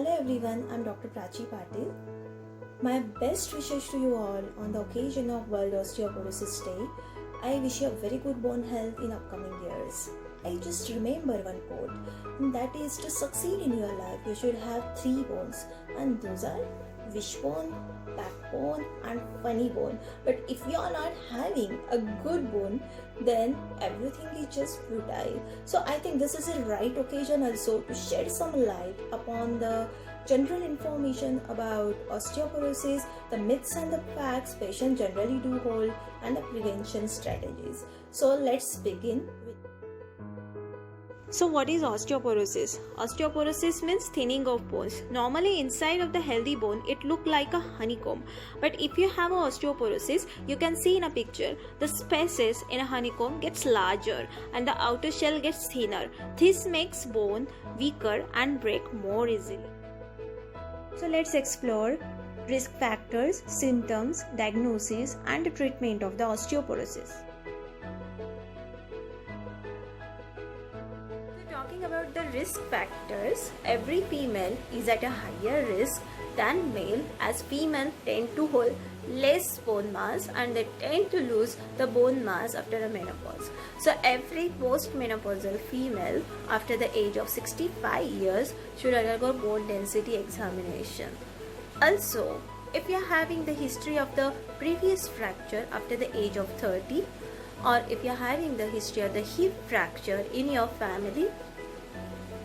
Hello everyone, I'm Dr. Prachi Patil. My best wishes to you all on the occasion of World Osteoporosis Day. I wish you a very good bone health in upcoming years. I just remember one quote, and that is to succeed in your life, you should have three bones, and those are wishbone, backbone, and funny bone. But if you are not having a good bone, then everything is just futile. So I think this is a right occasion also to shed some light upon the general information about osteoporosis, the myths and the facts patients generally do hold, and the prevention strategies. So let's begin with. So what is osteoporosis? Osteoporosis means thinning of bones. Normally inside of the healthy bone it look like a honeycomb. But if you have osteoporosis, you can see in a picture the spaces in a honeycomb gets larger and the outer shell gets thinner. This makes bone weaker and break more easily. So let's explore risk factors, symptoms, diagnosis and treatment of the osteoporosis. Talking about the risk factors, every female is at a higher risk than male, as female tend to hold less bone mass and they tend to lose the bone mass after a menopause. So every postmenopausal female after the age of 65 years should undergo bone density examination. Also, if you are having the history of the previous fracture after the age of 30, or if you are having the history of the hip fracture in your family,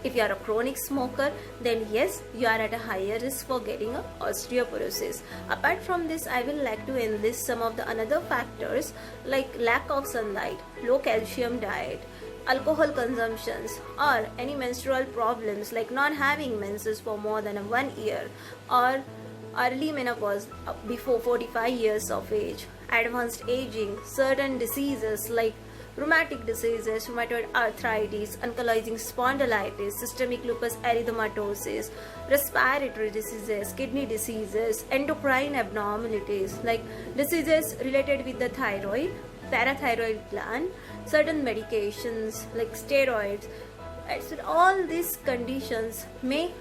if you are a chronic smoker, then yes, you are at a higher risk for getting osteoporosis. Apart from this, I will like to enlist some of the another factors like lack of sunlight, low calcium diet, alcohol consumptions, or any menstrual problems like not having menses for more than 1 year, or early menopause before 45 years of age, advanced aging, certain diseases like rheumatic diseases, rheumatoid arthritis, ankylosing spondylitis, systemic lupus erythematosus, respiratory diseases, kidney diseases, endocrine abnormalities like diseases related with the thyroid, parathyroid gland, certain medications like steroids. All these conditions may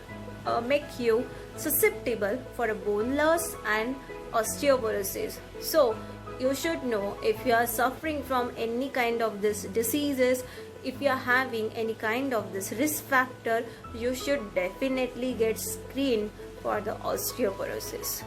make you susceptible for a bone loss and osteoporosis. So you should know if you are suffering from any kind of these diseases, if you are having any kind of this risk factor, you should definitely get screened for the osteoporosis.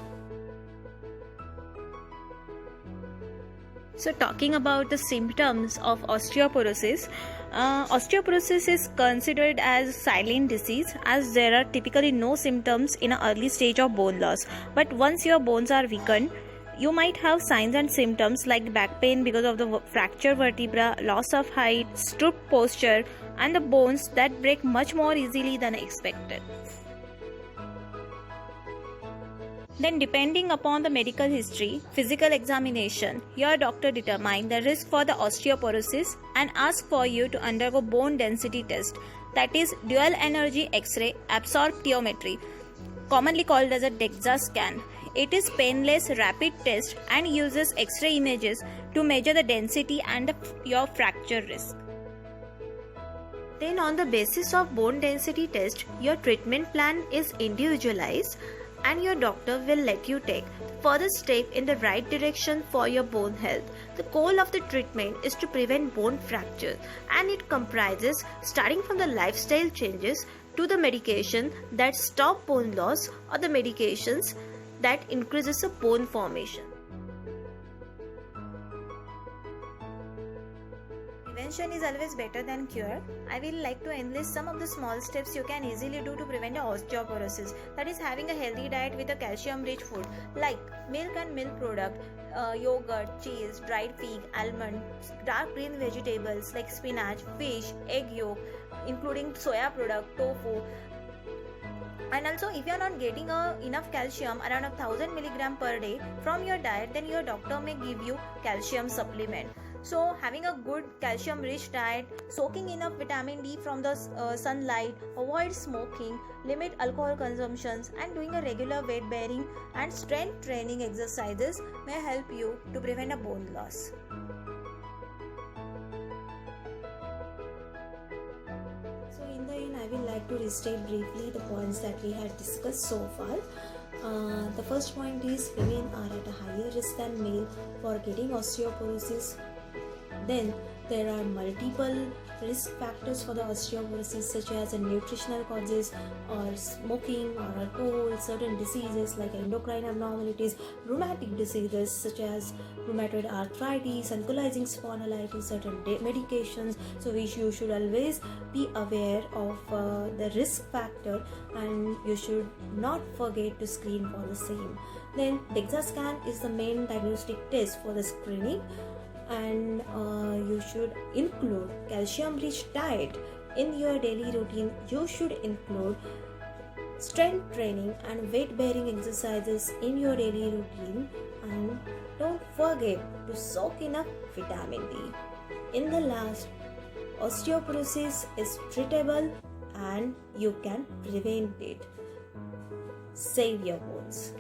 So talking about the symptoms of osteoporosis, osteoporosis is considered as silent disease as there are typically no symptoms in an early stage of bone loss. But once your bones are weakened, you might have signs and symptoms like back pain because of the fractured vertebra, loss of height, stooped posture, and the bones that break much more easily than expected. Then depending upon the medical history, physical examination, your doctor determine the risk for the osteoporosis and ask for you to undergo bone density test, that is dual energy X-ray absorptiometry, commonly called as a DEXA scan. It is painless rapid test and uses X-ray images to measure the density and your fracture risk. Then on the basis of bone density test, your treatment plan is individualized and your doctor will let you take further step in the right direction for your bone health. The goal of the treatment is to prevent bone fractures, and it comprises starting from the lifestyle changes to the medication that stop bone loss or the medications that increases the bone formation. Prevention is always better than cure. I will like to enlist some of the small steps you can easily do to prevent osteoporosis. That is having a healthy diet with a calcium-rich food like milk and milk product, yogurt, cheese, dried fig, almond, dark green vegetables like spinach, fish, egg yolk, including soya product, tofu. And also, if you are not getting enough calcium, around 1000 mg per day from your diet, then your doctor may give you calcium supplement. So having a good calcium rich diet, soaking enough vitamin D from the sunlight, avoid smoking, limit alcohol consumptions, and doing a regular weight bearing and strength training exercises may help you to prevent a bone loss. would like to restate briefly the points that we had discussed so far. The first point is women are at a higher risk than male for getting osteoporosis. Then there are multiple risk factors for the osteoporosis, such as nutritional causes or smoking or alcohol, certain diseases like endocrine abnormalities, rheumatic diseases such as rheumatoid arthritis, ankylosing spondylitis, certain medications. So you should always be aware of the risk factor, and you should not forget to screen for the same. Then DEXA scan is the main diagnostic test for the screening, and you should include calcium rich diet in your daily routine. You should include strength training and weight bearing exercises in your daily routine, and don't forget to soak enough vitamin D. In the last, osteoporosis is treatable and you can prevent it. Save your bones.